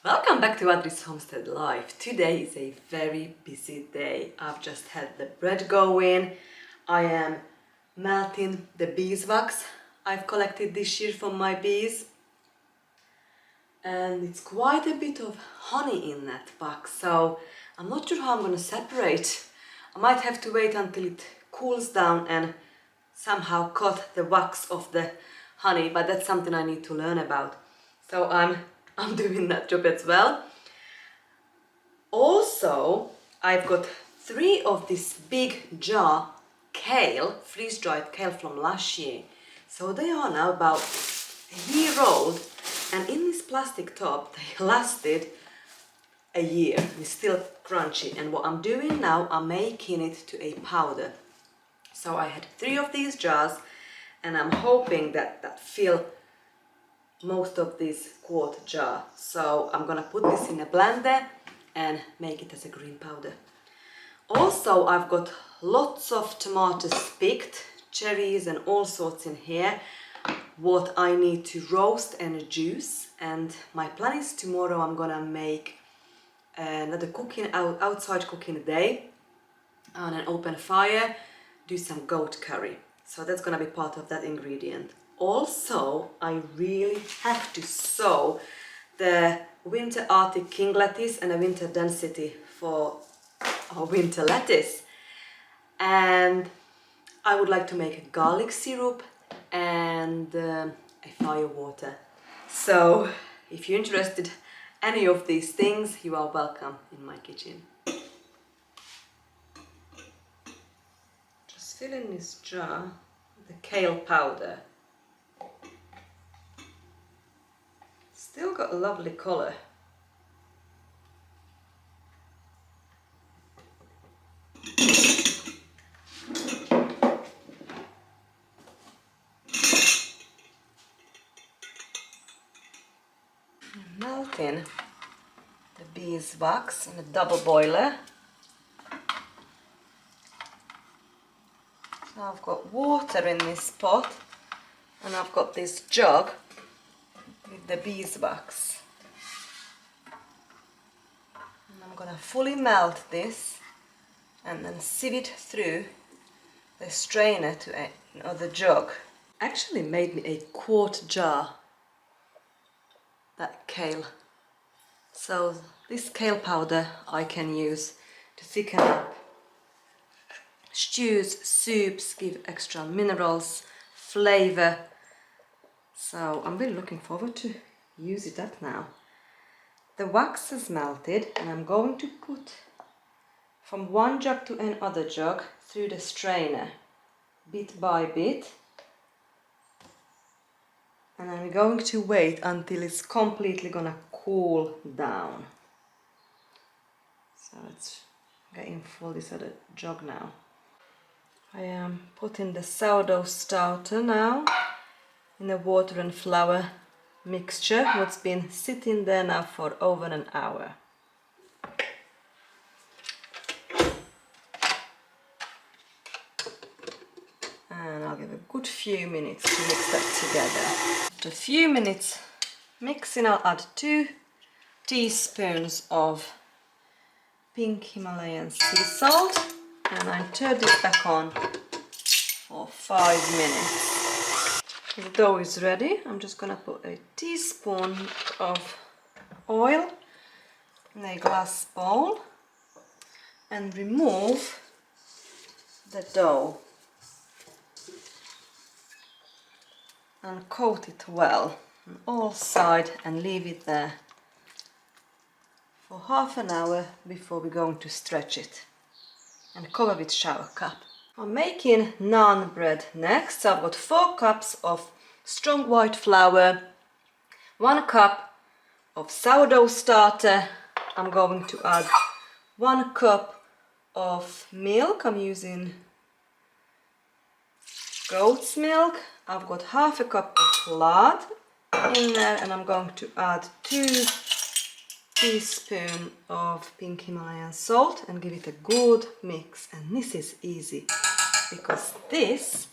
Welcome back to Adri's Homestead Life. Today is a very busy day. I've just had the bread going. I am melting the beeswax I've collected this year from my bees. And it's quite a bit of honey in that box, so I'm not sure how I'm going to separate. I might have to wait until it cools down and somehow cut the wax of the honey, but that's something I need to learn about. So I'm doing that job as well. Also, I've got 3 of this big jar kale, freeze-dried kale from last year. So they are now about a year old, and in this plastic tub they lasted a year. It's still crunchy, and what I'm doing now, I'm making it to a powder. So I had 3 of these jars, and I'm hoping that fill most of this quart jar. So I'm gonna put this in a blender and make it as a green powder. Also, I've got lots of tomatoes picked, cherries and all sorts in here, what I need to roast and juice. And my plan is tomorrow I'm gonna make another outside cooking day on an open fire, do some goat curry. So that's gonna be part of that ingredient. Also, I really have to sow the winter Arctic king lettuce and a winter density for our winter lettuce. And I would like to make a garlic syrup and a fire water. So if you're interested in any of these things, you are welcome in my kitchen. Just fill in this jar with the kale powder. Still got a lovely colour. Melting the beeswax in a double boiler. So I've got water in this pot, and I've got this jug with the beeswax. And I'm gonna fully melt this and then sieve it through the strainer to another jug. Actually made me a quart jar, that kale. So this kale powder I can use to thicken up stews, soups, give extra minerals, flavor. So I'm really looking forward to use it up now. The wax is melted, and I'm going to put from one jug to another jug through the strainer, bit by bit. And I'm going to wait until it's completely gonna cool down. So let's get in full this other jug now. I am putting the sourdough starter now in the water and flour mixture, what's been sitting there now for over an hour. And I'll give a good few minutes to mix that together. After a few minutes mixing, I'll add 2 teaspoons of pink Himalayan sea salt, and I turn this back on for 5 minutes. The dough is ready. I'm just gonna put a teaspoon of oil in a glass bowl and remove the dough and coat it well on all sides and leave it there for half an hour before we're going to stretch it and cover with shower cap. I'm making naan bread next. So I've got 4 cups of strong white flour, 1 cup of sourdough starter. I'm going to add 1 cup of milk. I'm using goat's milk. I've got half a cup of lard in there, and I'm going to add 2 teaspoons of pink Himalayan salt and give it a good mix. And this is easy because this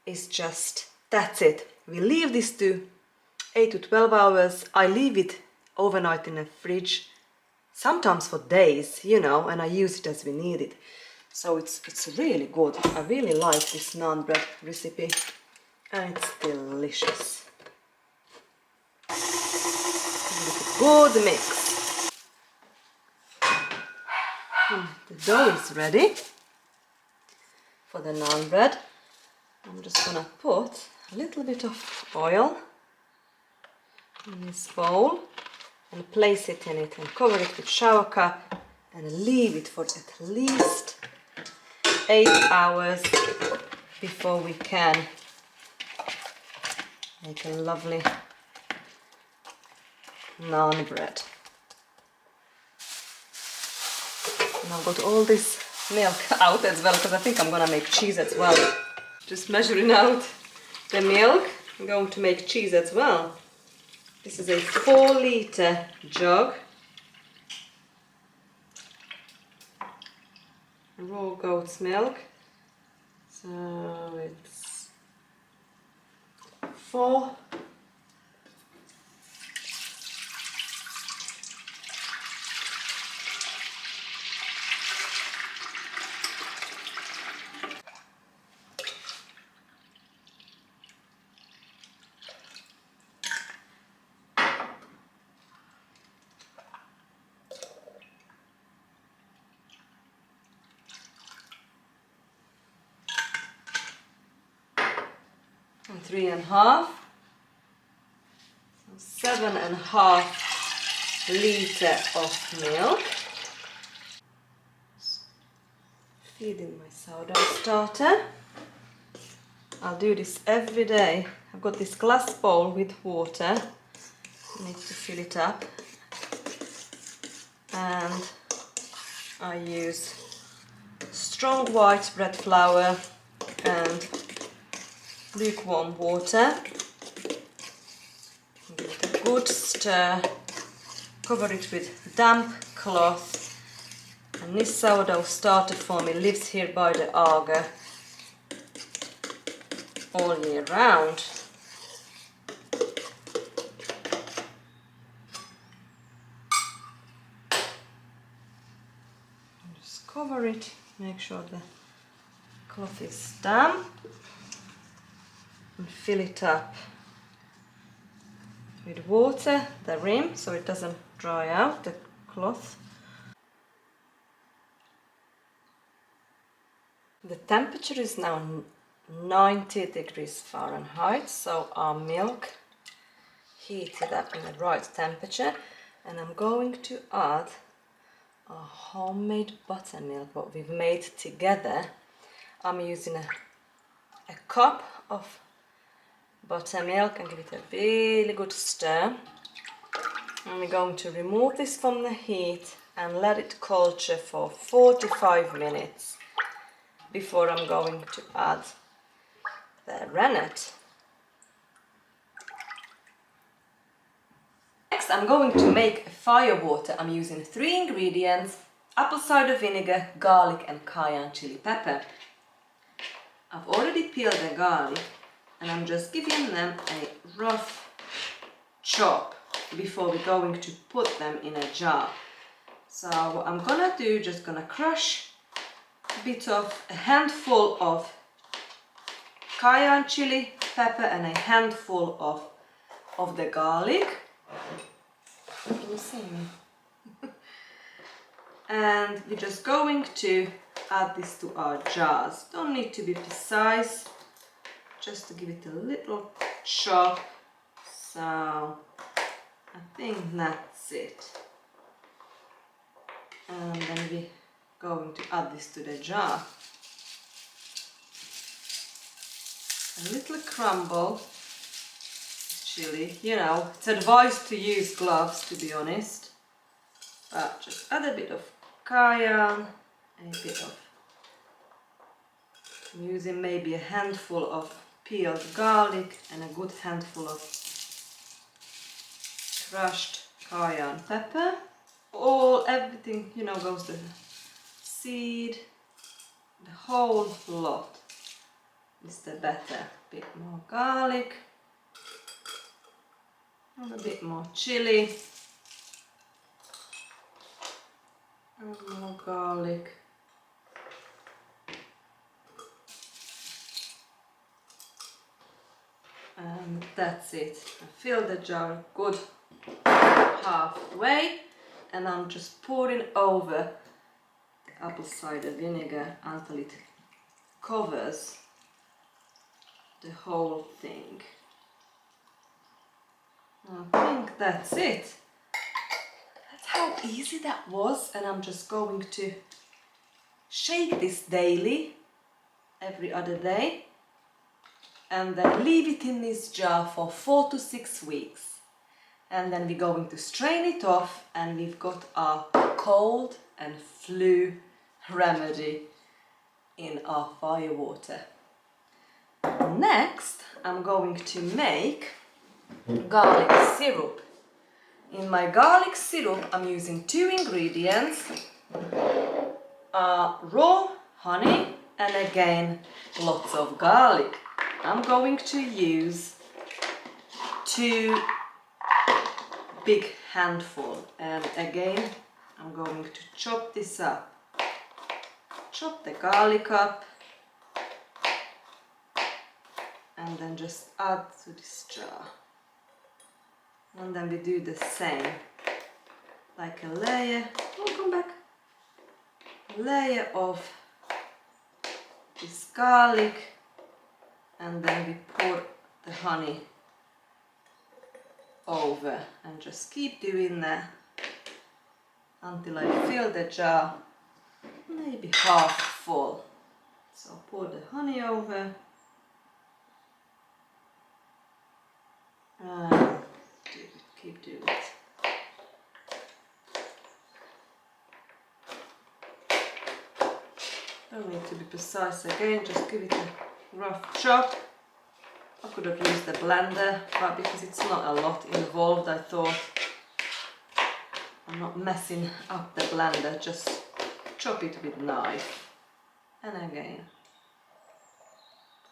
is just, that's it. We leave this to 8 to 12 hours. I leave it overnight in the fridge, sometimes for days, you know, and I use it as we need it. So it's really good. I really like this naan bread recipe, and it's delicious. Give it a good mix. The dough is ready for the naan bread. I'm just gonna put a little bit of oil in this bowl and place it in it and cover it with shower cap and leave it for at least 8 hours before we can make a lovely naan bread. And I've got all this milk out as well because I think I'm gonna make cheese as well. Just measuring out the milk. I'm going to make cheese as well. This is a 4-liter jug. Raw goat's milk. So it's 4. And 3.5. So 7.5 liter of milk. Feeding my sourdough starter. I'll do this every day. I've got this glass bowl with water. I need to fill it up. And I use strong white bread flour and lukewarm water. Give it a good stir. Cover it with damp cloth. And this sourdough starter for me lives here by the Aga all year round. Just cover it, make sure the cloth is damp, and fill it up with water, the rim, so it doesn't dry out, the cloth. The temperature is now 90 degrees Fahrenheit, so our milk heated up in the right temperature, and I'm going to add our homemade buttermilk, what we've made together. I'm using a cup of buttermilk and give it a really good stir. And we're going to remove this from the heat and let it culture for 45 minutes before I'm going to add the rennet. Next I'm going to make a fire water. I'm using 3 ingredients: apple cider vinegar, garlic and cayenne chili pepper. I've already peeled the garlic and I'm just giving them a rough chop before we're going to put them in a jar. So what I'm gonna do, just gonna crush a handful of cayenne chili pepper and a handful of the garlic. Can you see me? And we're just going to add this to our jars. Don't need to be precise, just to give it a little chop. So I think that's it. And then we're going to add this to the jar. A little crumble chili. You know, it's advised to use gloves, to be honest. But just add a bit of cayenne, a bit of, I'm using maybe a handful of peeled garlic and a good handful of crushed cayenne pepper. Everything, you know, goes the seed, the whole lot is the better. A bit more garlic and a bit more chili. garlic. And that's it. I fill the jar good halfway, and I'm just pouring over the apple cider vinegar until it covers the whole thing. I think that's it. That's how easy that was, and I'm just going to shake this daily, every other day, and then leave it in this jar for 4 to 6 weeks. And then we're going to strain it off, and we've got our cold and flu remedy in our fire water. Next, I'm going to make garlic syrup. In my garlic syrup, I'm using 2 ingredients, raw honey and again lots of garlic. I'm going to use 2 big handful, and again I'm going to chop this up. Chop the garlic up and then just add to this jar. And then we do the same, like a layer, come back, a layer of this garlic, and then we pour the honey over, and just keep doing that until I fill the jar maybe half full. So pour the honey over and keep doing it. Don't need to be precise again, just give it a rough chop. I could have used the blender, but because it's not a lot involved, I thought I'm not messing up the blender, just chop it with knife. And again,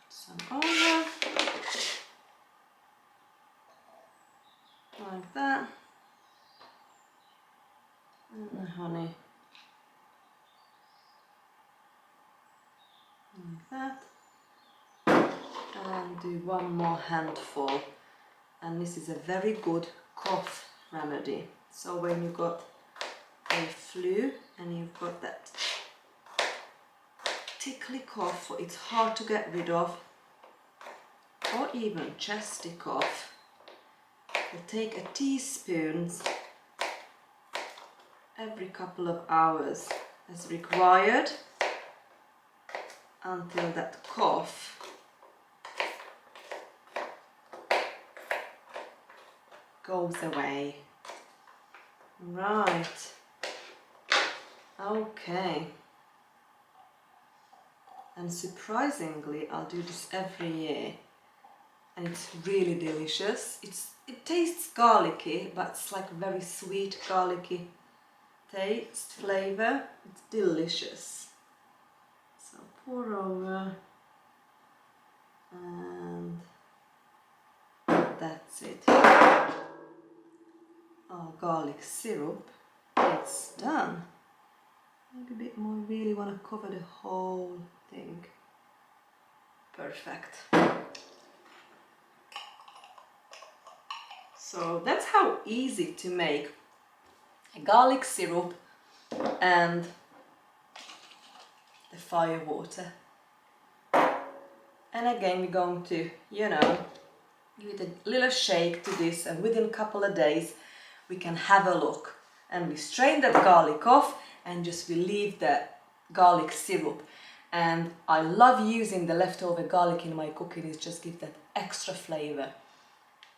put some over, like that, and the honey, like that. And do 1 more handful, and this is a very good cough remedy. So when you got a flu and you've got that tickly cough, or it's hard to get rid of, or even chesty cough, you take a teaspoon every couple of hours as required until that cough goes away. Right. Okay. And surprisingly, I'll do this every year, and it's really delicious. It tastes garlicky, but it's like very sweet garlicky taste, flavor. It's delicious. So pour over, and that's it. Our garlic syrup, it's done. Maybe a bit more, really want to cover the whole thing. Perfect. So that's how easy to make a garlic syrup and the fire water. And again, we're going to, give it a little shake to this, and within a couple of days we can have a look. And we strain that garlic off and just we leave the garlic syrup. And I love using the leftover garlic in my cooking. It just gives that extra flavor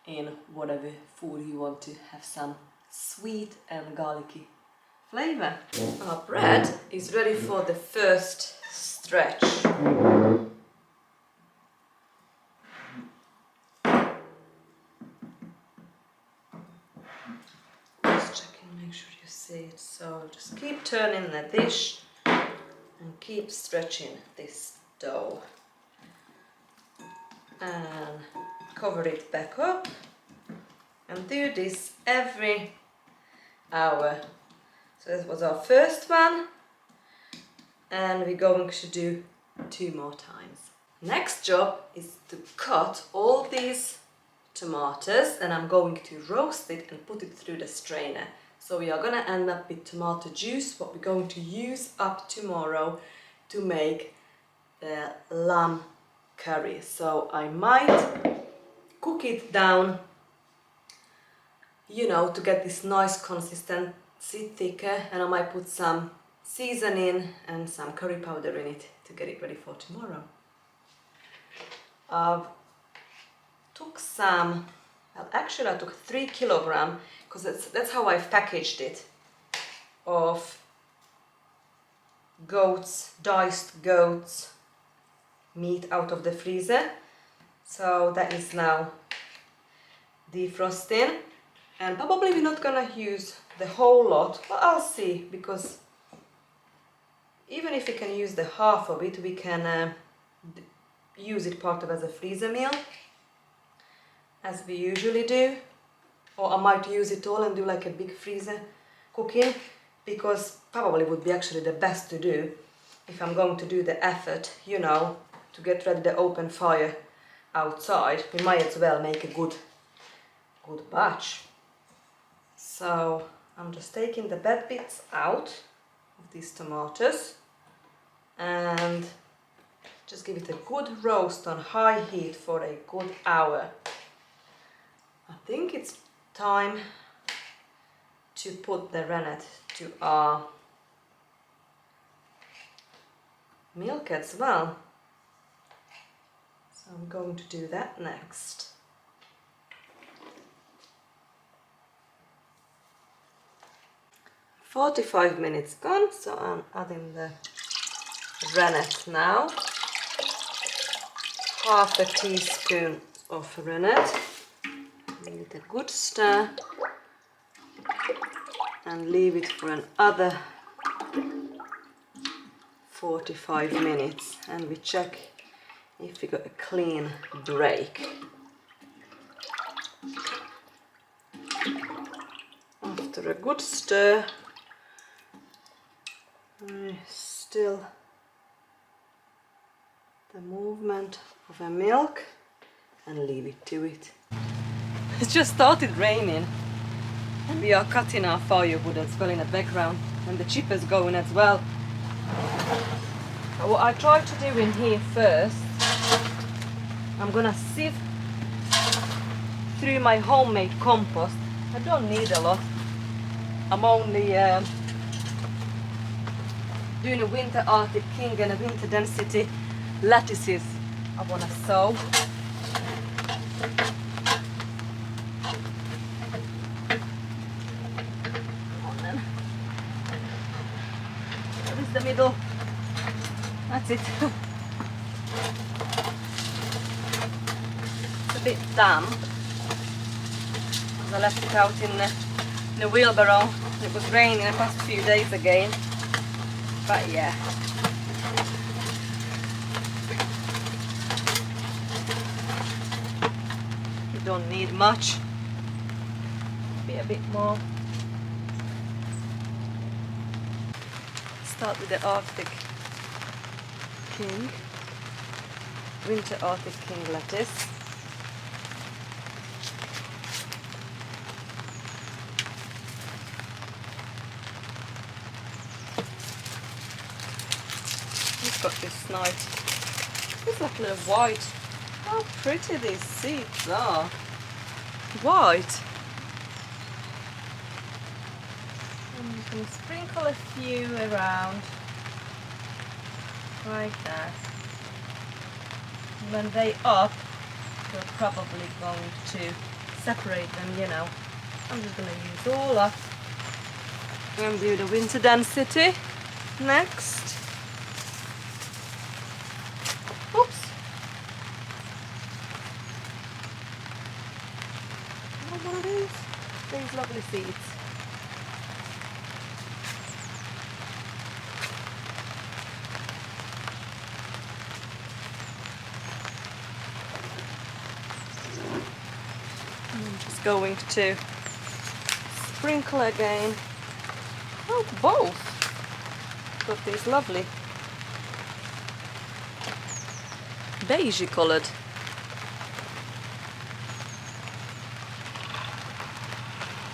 in whatever food you want to have, some sweet and garlicky flavor. Our bread is ready for the first stretch. Make sure you see it. So just keep turning the dish and keep stretching this dough, and cover it back up, and do this every hour. So this was our first one, and we're going to do 2 more times. Next job is to cut all these tomatoes, and I'm going to roast it and put it through the strainer. So we are gonna end up with tomato juice, what we're going to use up tomorrow to make the lamb curry. So I might cook it down, you know, to get this nice consistency thicker, and I might put some seasoning and some curry powder in it to get it ready for tomorrow. I've took some, well actually I took 3 kilograms, because that's how I've packaged it, of diced goat's meat out of the freezer. So that is now defrosting, and probably we're not gonna use the whole lot, but I'll see, because even if we can use the half of it, we can use it part of as a freezer meal, as we usually do. Or I might use it all and do like a big freezer cooking, because probably would be actually the best to do if I'm going to do the effort, you know, to get ready the open fire outside. We might as well make a good batch. So I'm just taking the bad bits out of these tomatoes and just give it a good roast on high heat for a good hour. I think it's time to put the rennet to our milk as well. So I'm going to do that next. "45 minutes gone, so I'm adding the rennet now. Half a teaspoon of rennet. Give it a good stir and leave it for another 45 minutes, and we check if we got a clean break. After a good stir, still the movement of the milk, and leave it to it. It just started raining, and we are cutting our firewood as well in the background, and the chipper's going as well. What I try to do in here first, I'm gonna sieve through my homemade compost. I don't need a lot. I'm only doing a winter Arctic King and a winter density lettuces I want to sow. Come on then. What is the middle? That's it. It's a bit damp, because I left it out in the wheelbarrow. It was raining the past few days again. But yeah. You don't need much. Be a bit more. Start with the Arctic King. Winter Arctic King lettuce. Got this nice, it's like a little white. How pretty these seeds are. White. And you can sprinkle a few around like that. When they up, we're probably going to separate them, you know. I'm just going to use all up and do the winter density next. Oops. What are these lovely seeds. I'm just going to sprinkle again. Oh, both. Got these lovely beigey colored.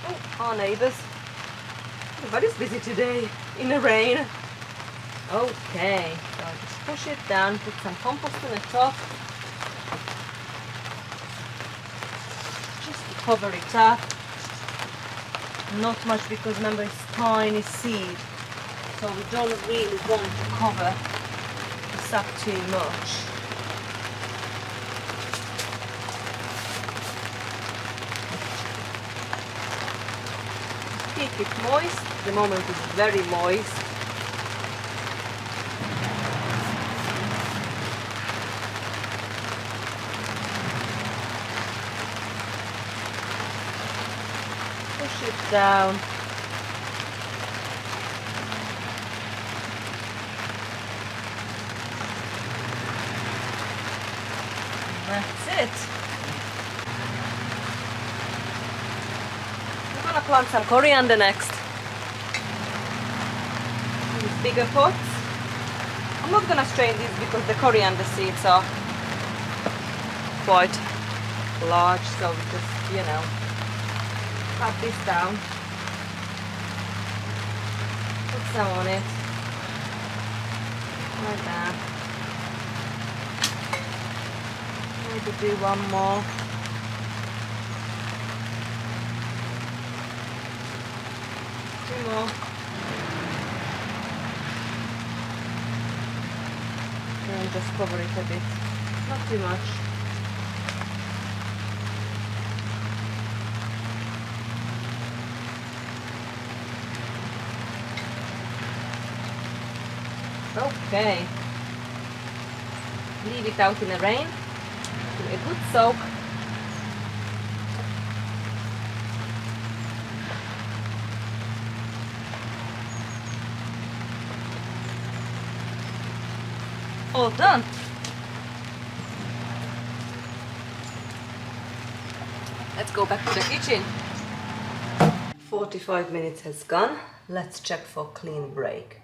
Oh, our neighbors. Everybody's busy today in the rain. Okay, so just push it down, put some compost on the top. Just to cover it up. Not much because remember it's tiny seed. So we don't really want to cover this up too much. Keep it moist. At the moment it's very moist. Push it down. That's it. We're gonna plant some coriander next. These bigger pots. I'm not gonna strain these because the coriander seeds are quite large, so we just, you know, cut this down. Put some on it. Like that. Maybe do one more. Two more. And just cover it a bit. Not too much. Okay. Leave it out in the rain. Give it a good soak. All done. Let's go back to the kitchen. 45 minutes has gone. Let's check for clean break.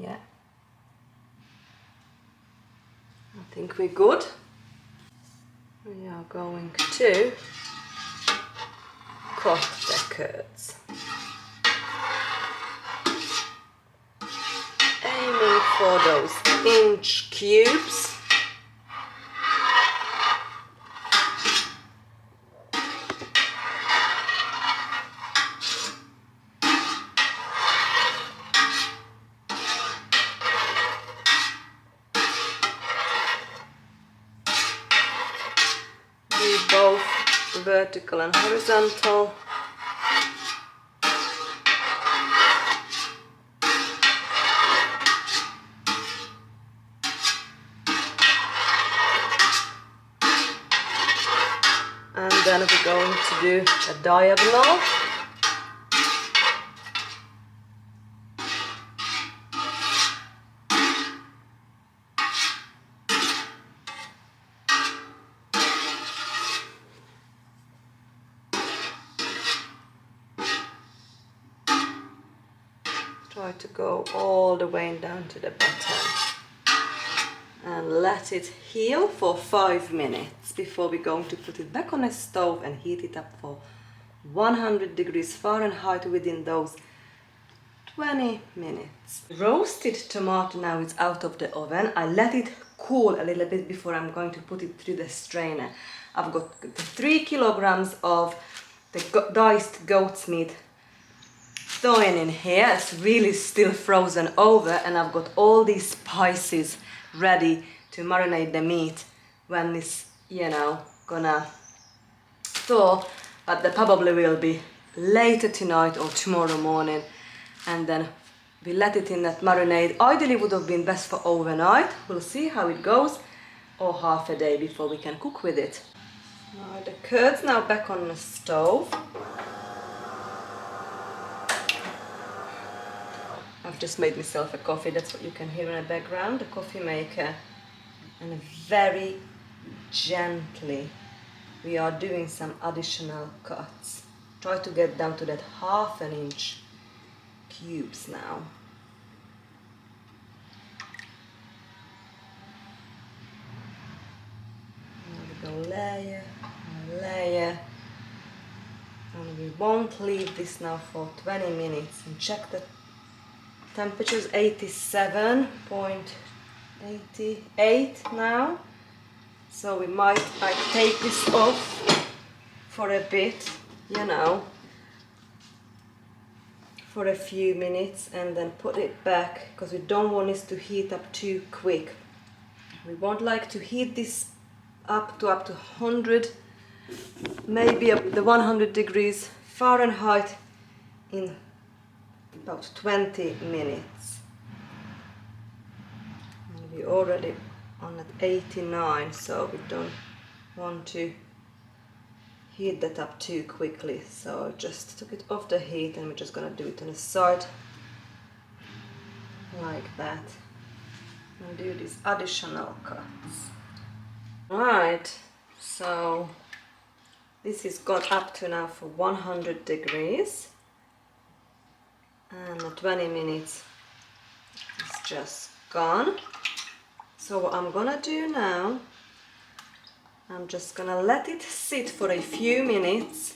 Yeah. I think we're good. We are going to cut the curds. Aiming for those inch cubes. Do both vertical and horizontal. And then we're going to do a diagonal. Try to go all the way down to the bottom. And let it heal for 5 minutes before we're going to put it back on the stove and heat it up for 100 degrees Fahrenheit within those 20 minutes. Roasted tomato now is out of the oven. I let it cool a little bit before I'm going to put it through the strainer. I've got 3 kilograms of the diced goat's meat thawing in here. It's really still frozen over, and I've got all these spices ready to marinate the meat when it's, you know, gonna thaw, but they probably will be later tonight or tomorrow morning. And then we let it in that marinade. Ideally would have been best for overnight. We'll see how it goes, or half a day before we can cook with it. Now the curds now back on the stove. I've just made myself a coffee, that's what you can hear in the background, the coffee maker. And very gently we are doing some additional cuts. Try to get down to that 1/2 inch cubes now. go layer by layer. And we won't leave this now for 20 minutes. And check the temperature is 87.88 now. So we might take this off for a bit, you know, for a few minutes, and then put it back, because we don't want this to heat up too quick. We won't like to heat this up to 100, maybe up the 100 degrees Fahrenheit in about 20 minutes. And we're already on at 89, so we don't want to heat that up too quickly. So I just took it off the heat, and we're just gonna do it on the side like that and do these additional cuts. Alright, so this is got up to now for 100 degrees, and the 20 minutes is just gone. So what I'm gonna do now, I'm just gonna let it sit for a few minutes,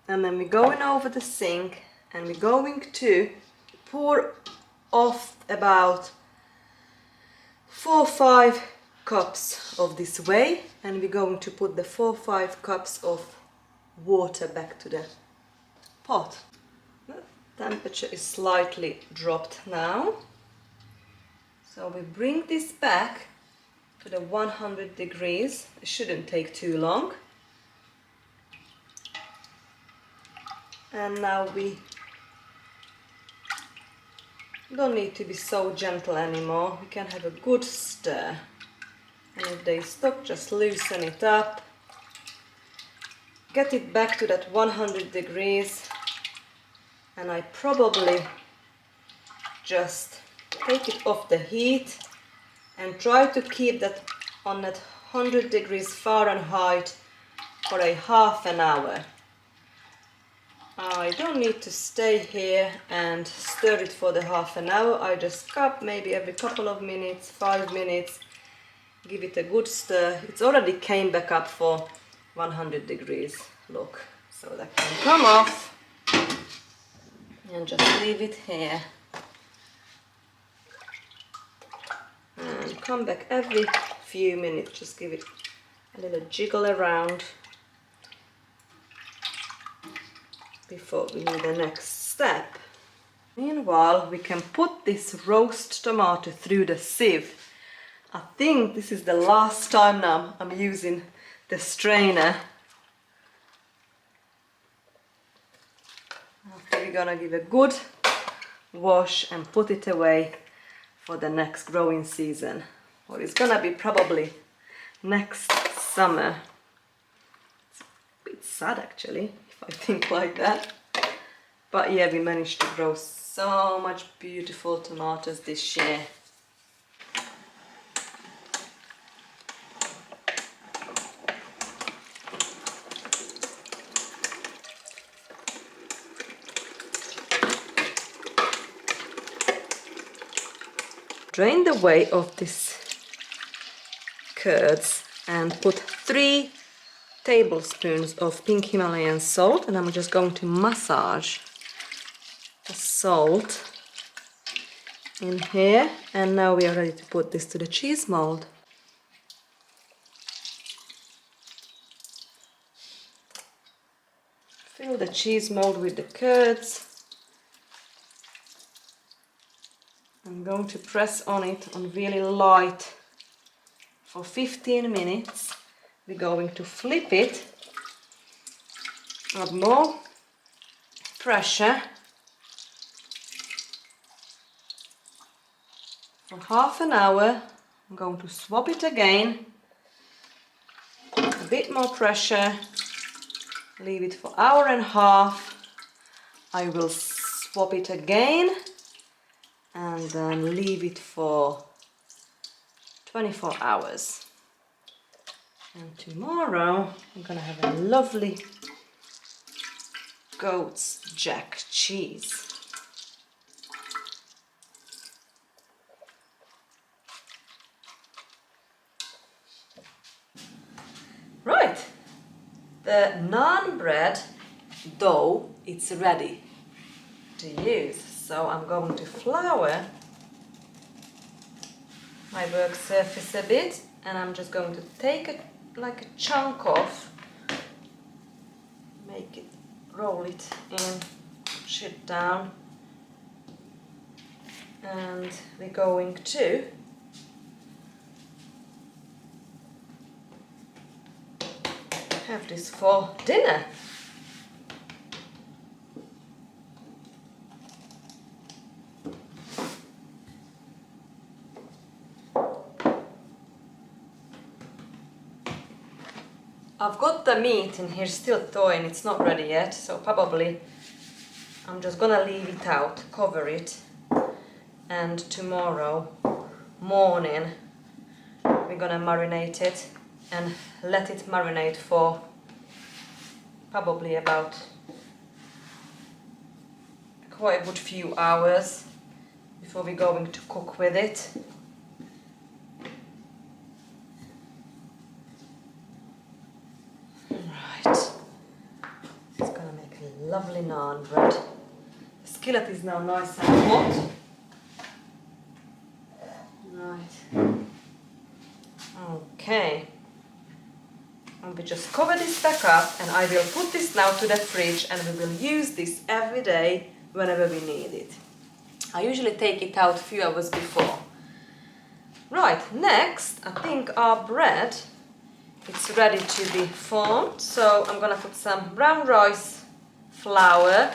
and then we're going over the sink and we're going to pour off about 4 or 5 cups of this whey, and we're going to put the 4 or 5 cups of water back to the pot. The temperature is slightly dropped now, so we bring this back to the 100 degrees. It shouldn't take too long. And now we don't need to be so gentle anymore. We can have a good stir. And if they stop, just loosen it up. Get it back to that 100 degrees. And I probably just take it off the heat and try to keep that on that 100 degrees Fahrenheit for a half an hour. I don't need to stay here and stir it for the half an hour. I just cup maybe every couple of minutes, 5 minutes, give it a good stir. It's already came back up for 100 degrees, look, so that can come off, and just leave it here and come back every few minutes. Just give it a little jiggle around before we do the next step. Meanwhile, we can put this roast tomato through the sieve. I think this is the last time now I'm using the strainer. After we're gonna give a good wash and put it away for the next growing season, or it's gonna be probably next summer. It's a bit sad actually, if I think like that. But yeah, we managed to grow so much beautiful tomatoes this year. Drain the whey of this curds and put 3 tablespoons of pink Himalayan salt, and I'm just going to massage the salt in here. And now we are ready to put this to the cheese mold. Fill the cheese mold with the curds. I'm going to press on it on really light for 15 minutes. We're going to flip it, add more pressure for half an hour. I'm going to swap it again, a bit more pressure, leave it for an hour and a half. I will swap it again and then leave it for 24 hours. And tomorrow I'm gonna have a lovely goat's jack cheese. The naan bread dough, it's ready to use. So I'm going to flour my work surface a bit, and I'm just going to take like a chunk off, make it, roll it in, push it down, and we're going to have this for dinner. I've got the meat in here still thawing, it's not ready yet, so probably I'm just gonna leave it out, cover it, and tomorrow morning we're gonna marinate it and let it marinate for probably about quite a good few hours before we're going to cook with it. Right, it's gonna make a lovely naan bread. The skillet is now nice and hot. Right. Okay. And we just cover this back up, and I will put this now to the fridge, and we will use this every day whenever we need it. I usually take it out a few hours before. Right, next I think our bread it's ready to be formed, so I'm gonna put some brown rice flour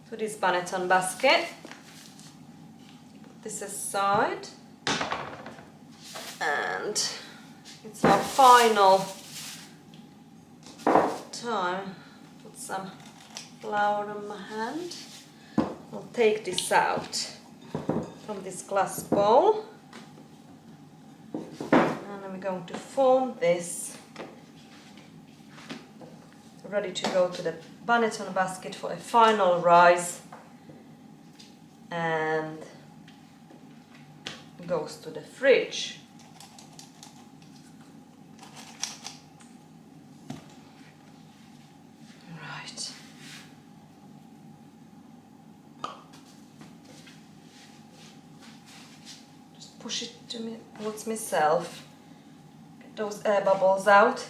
to this banneton basket. Put this aside, and it's our final time. Put some flour on my hand. I'll take this out from this glass bowl, and I'm going to form this ready to go to the banneton basket for a final rise, and goes to the fridge. Right. Just push it to me towards myself. Get those air bubbles out.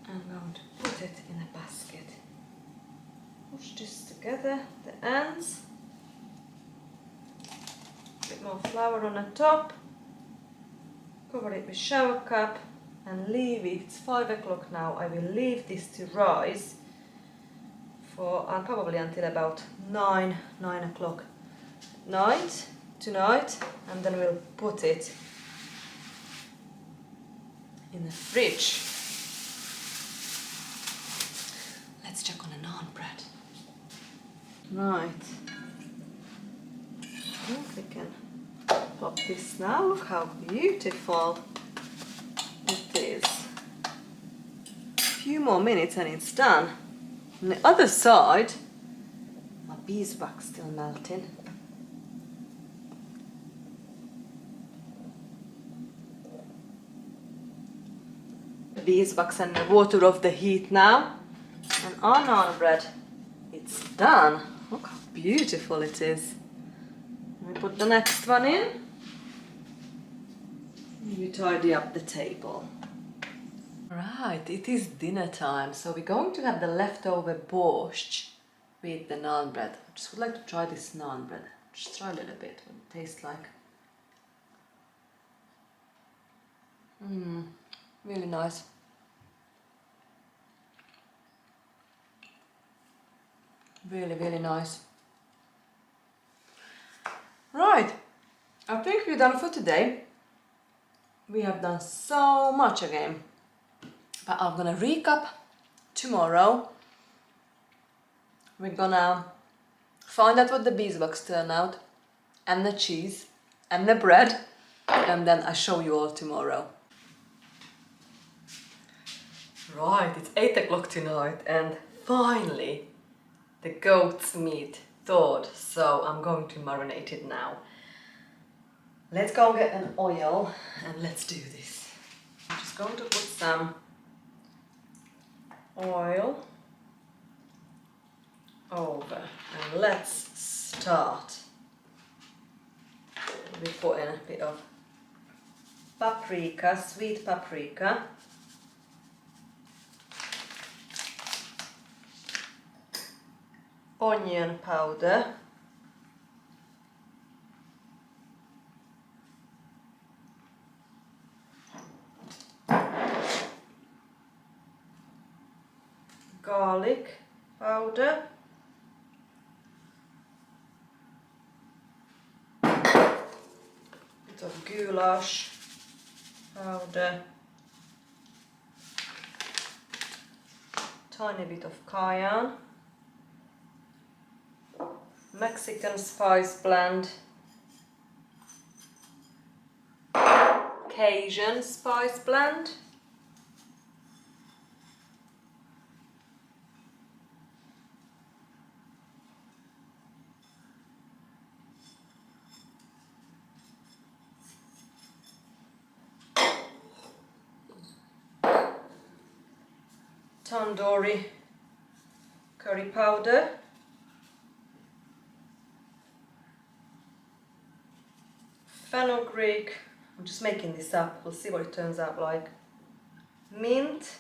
I'm going to put it in a basket. Push this together, the ends. A bit more flour on the top. Cover it with shower cap and leave it. It's 5 o'clock now. I will leave this to rise for probably until about 9 o'clock tonight, and then we'll put it in the fridge. Let's check on the naan bread. Right. I think we can pop this now. Look how beautiful it is. A few more minutes and it's done. On the other side, my beeswax still melting. The beeswax and the water off the heat now. And our naan bread, it's done. Look how beautiful it is. Let me put the next one in. You tidy up the table. Right, it is dinner time, so we're going to have the leftover borscht with the naan bread. I just would like to try this naan bread. Just try a little bit what it tastes like. Really nice. Really, really nice. Right, I think we're done for today. We have done so much again. But I'm gonna recap tomorrow. We're gonna find out what the beeswax turned out, and the cheese, and the bread. and then I show you all tomorrow. Right, it's 8 o'clock tonight and finally the goat's meat thawed, so I'm going to marinate it now. Let's go get an oil and let's do this. I'm just going to put some oil over and let's start. We put in a bit of paprika, sweet paprika. Onion powder. Garlic powder. Bit of goulash powder. Tiny bit of cayenne. Mexican spice blend. Cajun spice blend. Tandoori curry powder. Fenugreek, I'm just making this up, we'll see what it turns out like. Mint.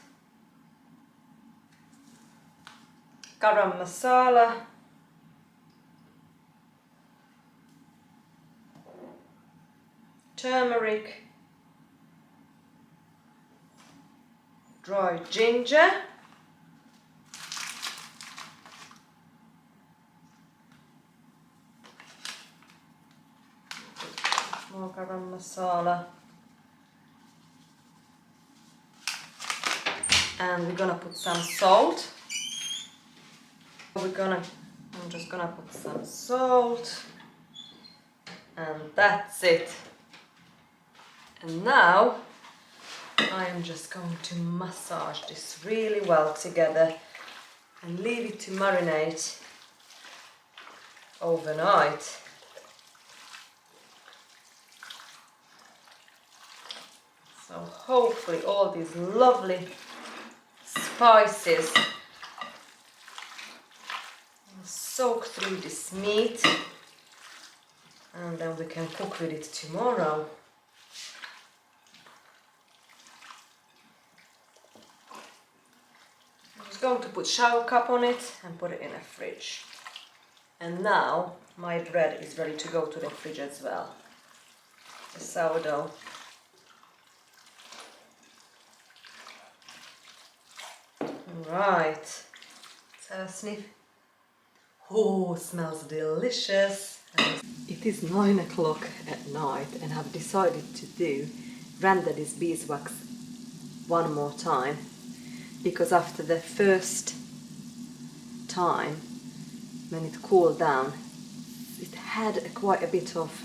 Garam masala. Turmeric. Dried ginger. More garam masala. And we're gonna put some salt. I'm just gonna put some salt. And that's it. And now I am just going to massage this really well together and leave it to marinate overnight. So hopefully all these lovely spices will soak through this meat, and then we can cook with it tomorrow. I'm just going to put shower cap on it and put it in a fridge. And now my bread is ready to go to the fridge as well. The sourdough. Right, let's have a sniff. Oh, smells delicious. It is 9 o'clock at night and I've decided to render this beeswax one more time, because after the first time when it cooled down, it had quite a bit of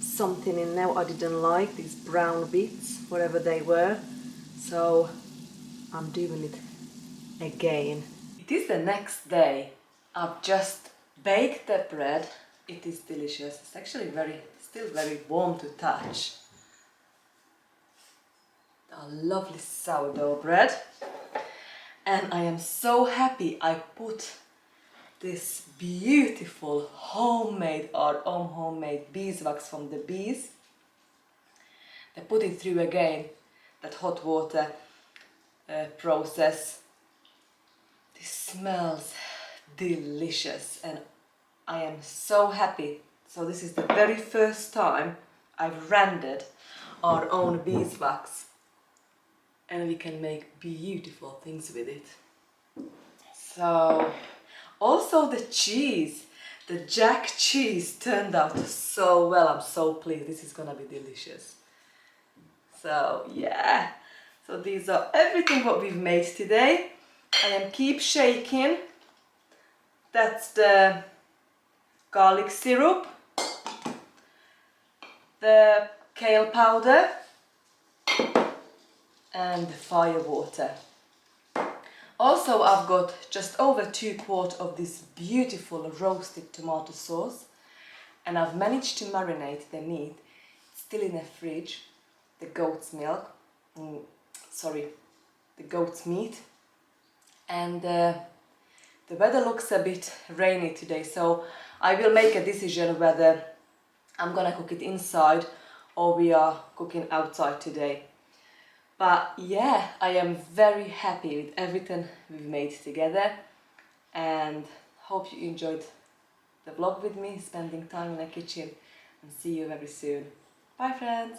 something in there I didn't like, these brown bits, whatever they were, so I'm doing it again. It is the next day. I've just baked the bread. It is delicious. It's actually still very warm to touch. A lovely sourdough bread. And I am so happy I put this beautiful our own homemade beeswax from the bees. I put it through again, that hot water process. This smells delicious and I am so happy. So this is the very first time I've rendered our own beeswax and we can make beautiful things with it. So also the cheese, the jack cheese turned out so well. I'm so pleased. This is gonna be delicious. So yeah. So these are everything what we've made today. I am keep shaking. That's the garlic syrup. the kale powder and the fire water. Also, I've got just over 2 quarts of this beautiful roasted tomato sauce, and I've managed to marinate the meat. It's still in the fridge, the goat's milk, the goat's meat, and the weather looks a bit rainy today, so I will make a decision whether I'm gonna cook it inside or we are cooking outside today. But yeah, I am very happy with everything we've made together, and hope you enjoyed the vlog with me, spending time in the kitchen, and see you very soon. Bye friends!